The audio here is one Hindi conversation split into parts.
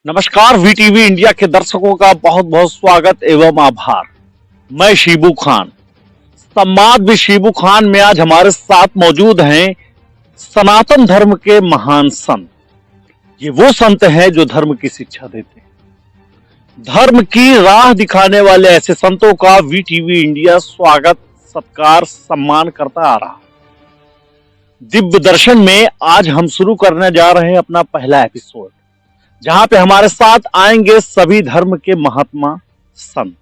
नमस्कार वीटीवी इंडिया के दर्शकों का बहुत बहुत स्वागत एवं आभार। मैं शिबू खान, संवाद भी शिबू खान में आज हमारे साथ मौजूद हैं सनातन धर्म के महान संत। ये वो संत हैं जो धर्म की शिक्षा देते हैं। धर्म की राह दिखाने वाले ऐसे संतों का वीटीवी इंडिया स्वागत सत्कार सम्मान करता आ रहा है। दिव्य दर्शन में आज हम शुरू करने जा रहे हैं अपना पहला एपिसोड, जहां पे हमारे साथ आएंगे सभी धर्म के महात्मा संत,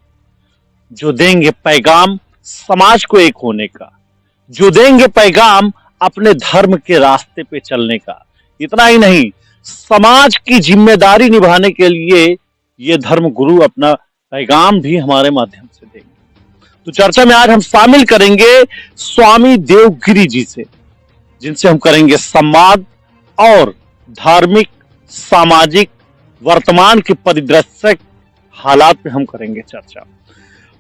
जो देंगे पैगाम समाज को एक होने का, जो देंगे पैगाम अपने धर्म के रास्ते पे चलने का। इतना ही नहीं, समाज की जिम्मेदारी निभाने के लिए ये धर्म गुरु अपना पैगाम भी हमारे माध्यम से देंगे। तो चर्चा में आज हम शामिल करेंगे स्वामी देवगिरी जी से, जिनसे हम करेंगे संवाद और धार्मिक सामाजिक वर्तमान के परिदृश्य हालात पे हम करेंगे चर्चा।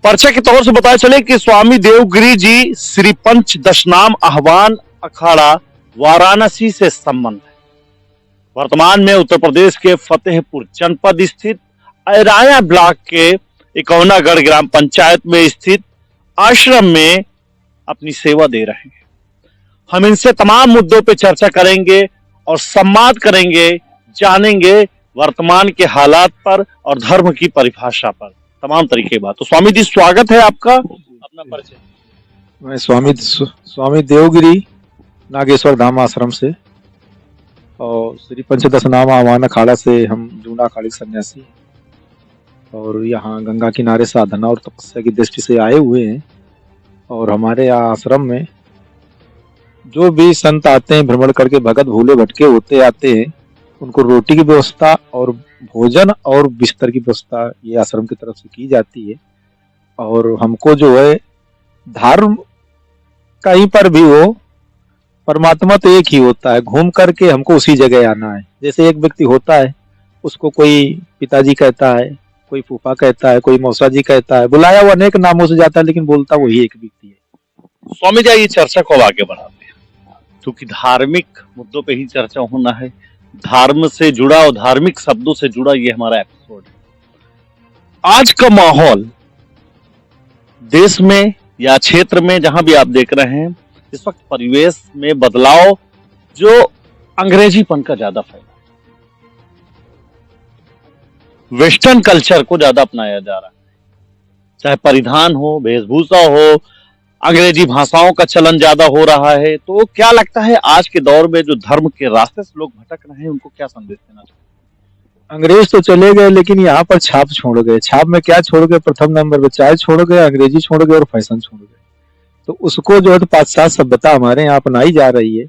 परिचय के तौर से बताया चले कि स्वामी देवगिरी जी श्री पंच दशनाम आह्वान अखाड़ा वाराणसी से संबंध है। वर्तमान में उत्तर प्रदेश के फतेहपुर जनपद स्थित ऐराया ब्लॉक के इकौनागढ़ ग्राम पंचायत में स्थित आश्रम में अपनी सेवा दे रहे हैं। हम इनसे तमाम मुद्दों पे चर्चा करेंगे और संवाद करेंगे, जानेंगे वर्तमान के हालात पर और धर्म की परिभाषा पर तमाम तरीके की बात। तो स्वामी जी स्वागत है आपका। अपना परिचय। मैं स्वामी देवगिरी नागेश्वर धाम आश्रम से और श्री पंचदशनाम आह्वान अखाड़ा से हम जूना अखाड़ी सन्यासी और यहाँ गंगा किनारे साधना और तपस्या की दृष्टि से आए हुए हैं। और हमारे यहाँ आश्रम में जो भी संत आते हैं भ्रमण करके भगत भूले भटके होते आते हैं, उनको रोटी की व्यवस्था और भोजन और बिस्तर की व्यवस्था ये आश्रम की तरफ से की जाती है। और हमको जो है धर्म कहीं पर भी हो, परमात्मा तो एक ही होता है, घूम करके हमको उसी जगह आना है। जैसे एक व्यक्ति होता है, उसको कोई पिताजी कहता है, कोई फूफा कहता है, कोई मौसा जी कहता है, बुलाया वो अनेक नामों से जाता है लेकिन बोलता वही एक व्यक्ति है। स्वामी जी ये चर्चा को आगे बढ़ाते हैं, क्योंकि धार्मिक मुद्दों पे ही चर्चा होना है। धर्म से जुड़ा और धार्मिक शब्दों से जुड़ा ये हमारा एपिसोड है। आज का माहौल देश में या क्षेत्र में जहां भी आप देख रहे हैं, इस वक्त परिवेश में बदलाव जो अंग्रेजीपन का ज्यादा फैला है, वेस्टर्न कल्चर को ज्यादा अपनाया जा रहा है। चाहे परिधान हो, वेशभूषा हो, अंग्रेजी भाषाओं का चलन ज्यादा हो रहा है। तो क्या लगता है आज के दौर में जो धर्म के रास्ते से लोग भटक रहे हैं, उनको क्या संदेश देना चाहिए? अंग्रेज तो चले गए लेकिन यहाँ पर छाप छोड़ गए। छाप में क्या छोड़ गए? प्रथम नंबर पे चाय छोड़ गए, अंग्रेजी छोड़ गए और फैशन छोड़ गए। तो उसको जो है तो पाश्चात्य सभ्यता हमारे यहाँ अपनाई जा रही है।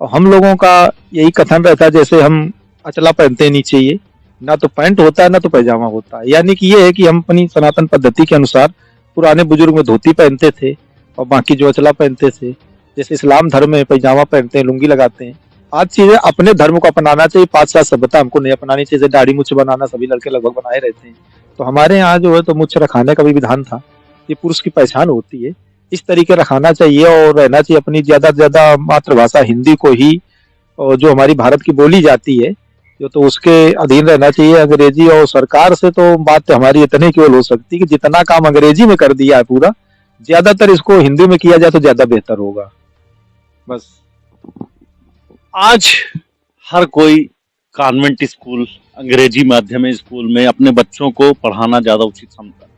और हम लोगों का यही कथन रहता है, जैसे हम अचला पहनते हैं नीचे, ये ना तो पैंट होता है ना तो पैजामा होता है। यानी कि ये है कि हम अपनी सनातन पद्धति के अनुसार पुराने बुजुर्ग में धोती पहनते थे और बाकी जो अचला पहनते थे। जैसे इस्लाम धर्म में पैजामा पहनते हैं, लुंगी लगाते हैं। आज चीजें अपने धर्म को अपनाना चाहिए, पाश्चात्य सभ्यता हमको नहीं अपनानी चाहिए। जैसे दाढ़ी मुछ बनाना सभी लड़के लगभग बनाए रहते हैं, तो हमारे यहाँ जो है तो मुछ रखाने का भी विधान था। ये पुरुष की पहचान होती है, इस तरीके रखाना चाहिए और रहना चाहिए। अपनी ज्यादा से ज्यादा मातृभाषा हिंदी को ही, और जो हमारी भारत की बोली जाती है, जो तो उसके अधीन रहना चाहिए। अंग्रेजी और सरकार से तो बात हमारी इतने केवल हो सकती है कि जितना काम अंग्रेजी में कर दिया है पूरा, ज्यादातर इसको हिंदी में किया जाए तो ज्यादा बेहतर होगा। बस आज हर कोई कॉन्वेंट स्कूल, अंग्रेजी माध्यम स्कूल में अपने बच्चों को पढ़ाना ज्यादा उचित समझता है,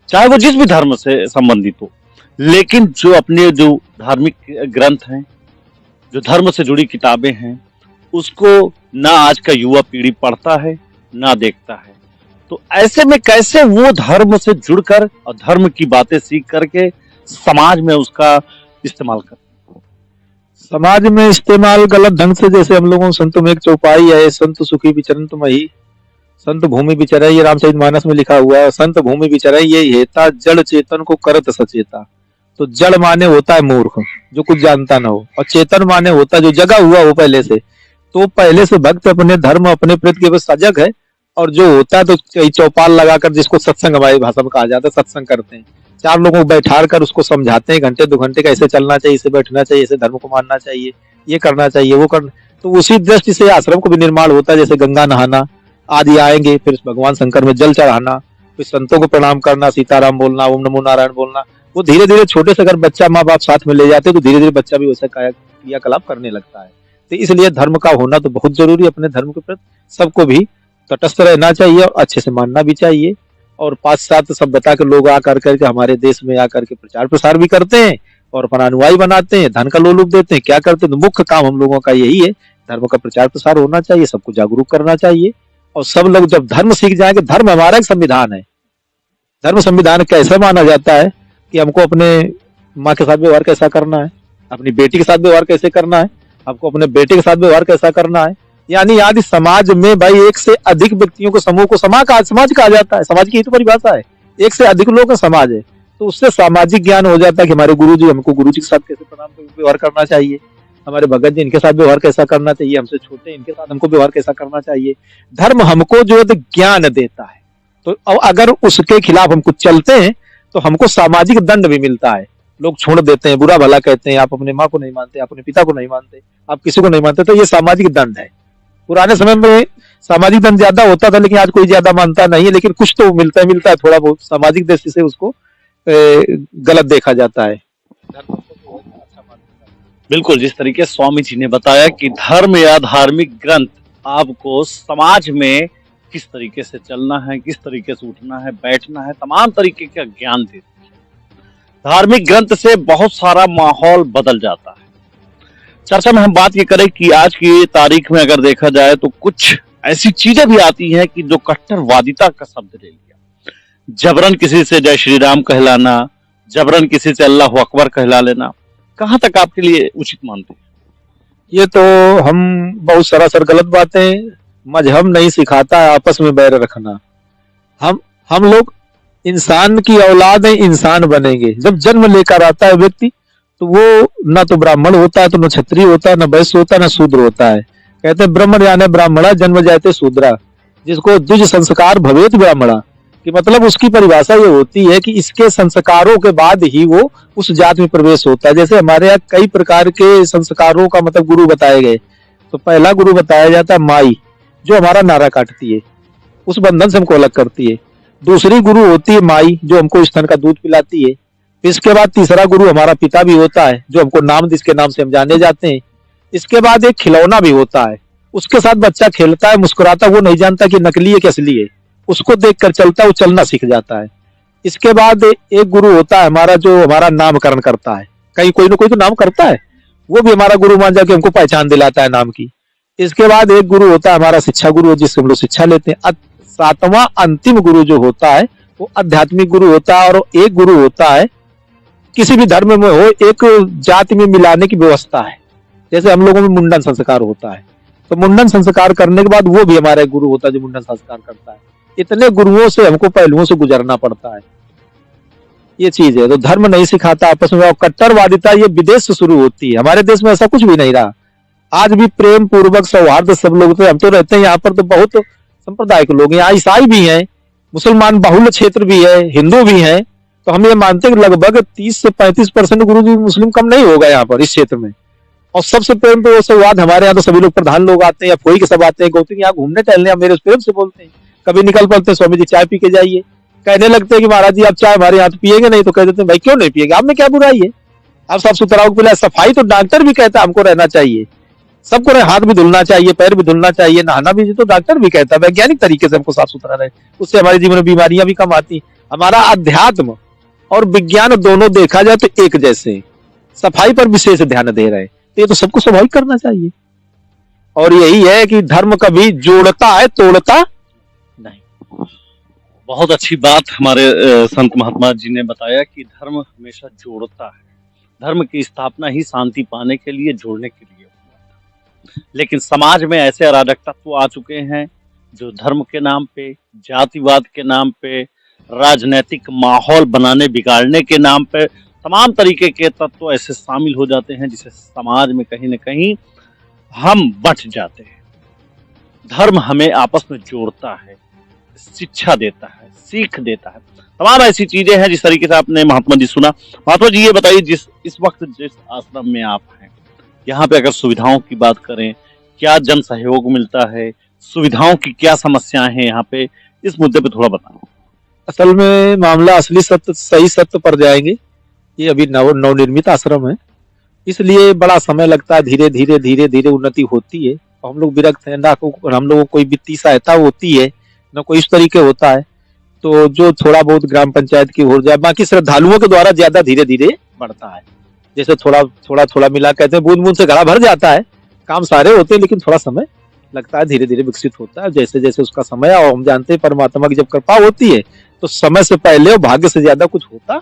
चाहे वो जिस भी धर्म से संबंधित हो। लेकिन जो अपने जो धार्मिक ग्रंथ हैं, जो धर्म से जुड़ी किताबें हैं, उसको ना आज का युवा पीढ़ी पढ़ता है ना देखता है। तो ऐसे में कैसे वो धर्म से जुड़कर और धर्म की बातें सीख करके समाज में उसका इस्तेमाल कर? समाज में इस्तेमाल गलत ढंग से, जैसे हम लोगों संतों में एक चौपाई है, संत सुखी विचरंत मही, संत भूमि विचर, ये रामचरितमानस में लिखा हुआ है। संत भूमि विचर ये हेता जड़ चेतन को करत सचेता। तो जड़ माने होता है मूर्ख, जो कुछ जानता ना हो, और चेतन माने होता है जो जगा हुआ हो पहले से। तो पहले से भक्त अपने धर्म अपने प्रति के सजग है, और जो होता है तो कई चौपाल लगाकर, जिसको सत्संग हमारी भाषा में कहा जाता है, सत्संग करते हैं। चार लोगों को बैठा कर उसको समझाते हैं घंटे 2 घंटे कैसे चलना चाहिए, इसे बैठना चाहिए, इसे धर्म को मानना चाहिए, ये करना चाहिए, वो करना। तो उसी दृष्टि से आश्रम को भी निर्माण होता है। जैसे गंगा नहाना, आदि आएंगे, फिर भगवान शंकर में जल चढ़ाना, फिर संतों को प्रणाम करना, सीताराम बोलना, ओम नमो नारायण बोलना। वो धीरे धीरे छोटे से अगर बच्चा माँ बाप साथ में ले जाते तो धीरे धीरे बच्चा भी वैसा क्रियाकलाप करने लगता है। तो इसलिए धर्म का होना तो बहुत जरूरी है। अपने धर्म के प्रति सबको भी तटस्थ रहना चाहिए और अच्छे से मानना भी चाहिए। और पाश्चात्य सभ्यता के लोग आकर करके हमारे देश में आकर के प्रचार प्रसार भी करते हैं और अपना अनुयायी बनाते हैं, धन का लोलुप देते हैं। क्या करते हैं? तो मुख्य काम हम लोगों का यही है, धर्म का प्रचार प्रसार होना चाहिए, सबको जागरूक करना चाहिए। और सब लोग जब धर्म सीख जाएंगे, धर्म हमारा एक संविधान है। धर्म संविधान कैसे माना जाता है कि हमको अपने माँ के साथ व्यवहार कैसा करना है, अपनी बेटी के साथ व्यवहार कैसे करना है, आपको अपने बेटे के साथ व्यवहार कैसा करना है। यानी यदि समाज में भाई एक से अधिक व्यक्तियों को समूह को समाज कहा जाता है। समाज की ही तो परिभाषा है, एक से अधिक लोगों का समाज है। तो उससे सामाजिक ज्ञान हो जाता है कि हमारे गुरु जी, हमको गुरु जी के साथ कैसे प्रणाम व्यवहार करना चाहिए, हमारे भगत जी इनके साथ व्यवहार कैसा करना चाहिए, हमसे छोटे इनके साथ हमको व्यवहार कैसा करना चाहिए। धर्म हमको जो है ज्ञान देता है। तो अगर उसके खिलाफ हम कुछ चलते हैं तो हमको सामाजिक दंड भी मिलता है। लोग छोड़ देते हैं, बुरा भला कहते हैं, आप अपने माँ को नहीं मानते, आप अपने पिता को नहीं मानते, आप किसी को नहीं मानते, तो ये सामाजिक दंड है। पुराने समय में सामाजिक दंड ज्यादा होता था, लेकिन आज कोई ज्यादा मानता नहीं है, लेकिन कुछ तो मिलता है थोड़ा बहुत। सामाजिक दृष्टि से उसको गलत देखा जाता है। बिल्कुल, जिस तरीके स्वामी जी ने बताया कि धर्म या धार्मिक ग्रंथ आपको समाज में किस तरीके से चलना है, किस तरीके से उठना है, बैठना है, तमाम तरीके का ज्ञान देते हैं। धार्मिक ग्रंथ से बहुत सारा माहौल बदल जाता है। चर्चा में हम बात ये करें कि आज की तारीख में अगर देखा जाए तो कुछ ऐसी चीजें भी आती हैं कि जो कट्टरवादिता का शब्द ले लिया। जबरन किसी से जय श्री राम कहलाना, जबरन किसी से अल्लाह अकबर कहला लेना, कहाँ तक आपके लिए उचित मानते हैं? ये तो हम बहुत सरासर गलत बातें, मजहब नहीं सिखाता है आपस में बैर रखना। हम लोग इंसान की औलाद है, इंसान बनेंगे। जब जन्म लेकर आता है व्यक्ति तो वो ना तो ब्राह्मण होता है, तो न क्षत्रिय होता है, न वैश्य होता है, न शूद्र होता है। कहते हैं ब्रह्मण यानी ब्राह्मणा जन्म जाते शूद्रा, जिसको द्विज संस्कार भवेत ब्राह्मणा, कि मतलब उसकी परिभाषा ये होती है कि इसके संस्कारों के बाद ही वो उस जात में प्रवेश होता है। जैसे हमारे यहाँ कई प्रकार के संस्कारों का मतलब गुरु बताए गए। तो पहला गुरु बताया जाता है माई, जो हमारा नारा काटती है, उस बंधन से हमको अलग करती है। दूसरी गुरु होती है माई, जो हमको स्तन का दूध पिलाती है। इसके बाद तीसरा गुरु हमारा पिता भी होता है, जो हमको नाम जिसके नाम से हम जाने जाते हैं। इसके बाद एक खिलौना भी होता है, उसके साथ बच्चा खेलता है, मुस्कुराता, वो नहीं जानता कि नकली है कि असली है, उसको देखकर चलता है, वो चलना सीख जाता है। इसके बाद एक गुरु होता है हमारा, जो हमारा नामकरण करता है। कहीं कोई ना कोई तो नाम करता है, वो भी हमारा गुरु मान जाके हमको पहचान दिलाता है नाम की। इसके बाद एक गुरु होता है हमारा शिक्षा गुरु, जिससे हम लोग शिक्षा लेते हैं। सातवां अंतिम गुरु जो होता है वो आध्यात्मिक गुरु होता है। और एक गुरु होता है किसी भी धर्म में हो, एक जाति में मिलाने की व्यवस्था है। जैसे हम लोगों में मुंडन संस्कार होता है, तो मुंडन संस्कार करने के बाद वो भी हमारा एक गुरु होता है जो मुंडन संस्कार करता है। इतने गुरुओं से हमको पहलुओं से गुजरना पड़ता है, ये चीज है। तो धर्म नहीं सिखाता आपस में। और कट्टरवादिता ये विदेश से शुरू होती है, हमारे देश में ऐसा कुछ भी नहीं रहा। आज भी प्रेम पूर्वक सौहार्द सब लोग, तो हम तो रहते हैं यहाँ पर तो बहुत संप्रदाय के लोग, यहाँ ईसाई भी हैं, मुसलमान बहुल क्षेत्र भी है, हिंदू भी हैं। तो हम ये मानते हैं कि लगभग 30 से 35% गुरु जी मुस्लिम कम नहीं होगा यहाँ पर इस क्षेत्र में। और सबसे प्रेम पे सौहार्द हमारे यहाँ तो सभी लोग प्रधान लोग आते हैं या कोई के सब आते हैं, गौतम यहाँ घूमने टहलने, मेरे प्रेम से बोलते हैं। कभी निकल पड़ते हैं, स्वामी जी चाय पी के जाइए, कहने लगते हैं कि महाराज जी आप चाय हमारे यहाँ तो पिएंगे नहीं, तो कह देते हैं भाई क्यों नहीं पिएंगे, आप में क्या बुराई है, आप साफ सुथरा पिला। सफाई तो डॉक्टर भी कहता है हमको रहना चाहिए, सबको हाथ भी धुलना चाहिए, पैर भी धुलना चाहिए, नहाना भी, तो डॉक्टर भी कहता है वैज्ञानिक तरीके से हमको साफ सुथरा रहे, उससे हमारे जीवन में बीमारियां भी कम आती। हमारा अध्यात्म और विज्ञान दोनों देखा जाए तो एक जैसे, सफाई पर विशेष ध्यान दे रहे हैं, तो ये तो सबको स्वाभाविक करना चाहिए। और यही है कि धर्म कभी जोड़ता है, तोड़ता नहीं। बहुत अच्छी बात हमारे संत महात्मा जी ने बताया कि धर्म हमेशा जोड़ता है। धर्म की स्थापना ही शांति पाने के लिए, जोड़ने के लिए हुआ। लेकिन समाज में ऐसे अराजक तत्व आ चुके हैं जो धर्म के नाम पे, जातिवाद के नाम पे, राजनीतिक माहौल बनाने बिगाड़ने के नाम पे तमाम तरीके के तत्व ऐसे शामिल हो जाते हैं जिसे समाज में कहीं न कहीं हम बंट जाते हैं। धर्म हमें आपस में जोड़ता है, शिक्षा देता है, सीख देता है, तमाम ऐसी चीजें हैं। जिस तरीके से आपने महात्मा जी सुना, महात्मा जी ये बताइए, इस वक्त जिस आश्रम में आप हैं, यहाँ पे अगर सुविधाओं की बात करें, क्या जन सहयोग मिलता है, सुविधाओं की क्या समस्याएं हैं यहाँ पे, इस मुद्दे पे थोड़ा बताएं। असल में मामला असली सत्य सही सत्य पर जाएंगे। ये अभी नवनिर्मित आश्रम है, इसलिए बड़ा समय लगता है। धीरे धीरे धीरे धीरे उन्नति होती है। हम लोग विरक्त हैं ना, हम लोगों को कोई वित्तीय सहायता होती है ना कोई इस तरीके होता है। तो जो थोड़ा बहुत ग्राम पंचायत की हो जाए, बाकी श्रद्धालुओं के द्वारा ज्यादा धीरे धीरे बढ़ता है। जैसे थोड़ा थोड़ा थोड़ा मिला, कहते हैं बूंद बूंद से घड़ा भर जाता है। काम सारे होते हैं लेकिन थोड़ा समय लगता है, धीरे धीरे विकसित होता है जैसे जैसे उसका समय। और हम जानते हैं परमात्मा की जब कृपा होती है तो समय से पहले और भाग्य से ज्यादा कुछ होता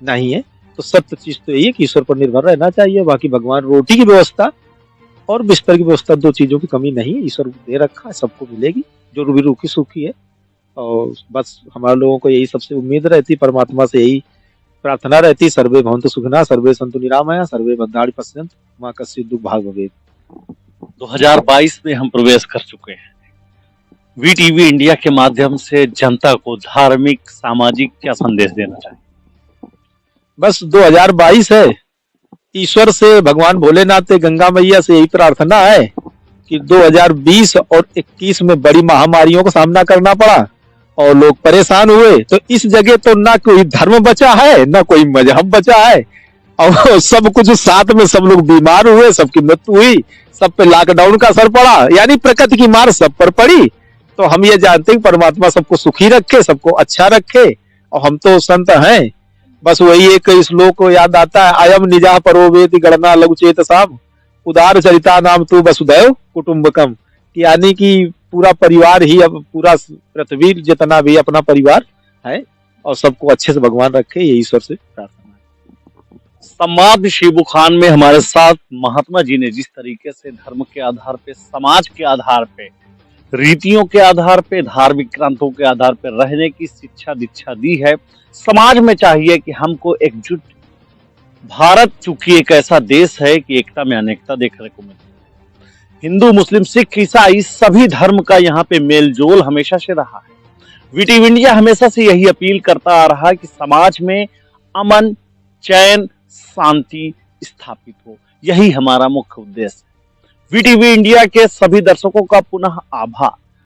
नहीं है। तो सत्य चीज तो यही है कि ईश्वर पर निर्भर रहना चाहिए। बाकी भगवान रोटी की व्यवस्था और बिस्तर की व्यवस्था, दो चीजों की कमी नहीं है, ईश्वर दे रखा है, सबको मिलेगी जो भी रूखी सूखी है। और बस हमारे लोगों को यही सबसे उम्मीद रहती, परमात्मा से यही प्रार्थना रहती, सर्वे भवन्तु सुखिनः सर्वे सन्तु निरामया सर्वे भद्राणि पश्यन्तु मां कश्चित् दुःख भाग् भवेत्। 2022 में हम प्रवेश कर चुके हैं। वीटीवी इंडिया के माध्यम से जनता को धार्मिक सामाजिक क्या संदेश देना चाहिए? बस 2022 है, ईश्वर से, भगवान भोलेनाथ से, गंगा मैया से यही प्रार्थना है कि 2020 और 21 में बड़ी महामारियों का सामना करना पड़ा और लोग परेशान हुए। तो इस जगह तो ना कोई धर्म बचा है ना कोई मजहब बचा है, और सब कुछ साथ में, सब लोग बीमार हुए, सबकी मृत्यु हुई, सब पे लॉकडाउन का असर पड़ा, यानी प्रकृति की मार सब पर पड़ी। तो हम ये जानते हैं परमात्मा सबको सुखी रखे, सबको अच्छा रखे। और हम तो संत हैं, बस वही एक श्लोक को याद आता है, अयम निजा परो वेति गणना लघु चेतसाम उदार चरिता नाम तू वसुधैव कुटुंबकम। यानी कि पूरा परिवार ही, अब पूरा पृथ्वी जितना भी अपना परिवार है, और सबको अच्छे से भगवान रखे, ये ईश्वर से प्रार्थना है। संवाद शिबू खान में हमारे साथ महात्मा जी ने जिस तरीके से धर्म के आधार पे, समाज के आधार पे, रीतियों के आधार पे, धार्मिक ग्रंथों के आधार पे रहने की शिक्षा दीक्षा दी है, समाज में चाहिए कि हमको एकजुट, भारत चूंकि एक ऐसा देश है कि एकता में अनेकता देखने को मिलती है। हिंदू, मुस्लिम, सिख, ईसाई सभी धर्म का यहाँ पे मेल जोल हमेशा से रहा है। वीटीवी इंडिया हमेशा से यही अपील करता आ रहा है कि समाज में अमन, चैन, शांति स्थापित हो। यही हमारा मुख्य उद्देश्य है। वीटीवी इंडिया के सभी दर्शकों का पुनः आभार।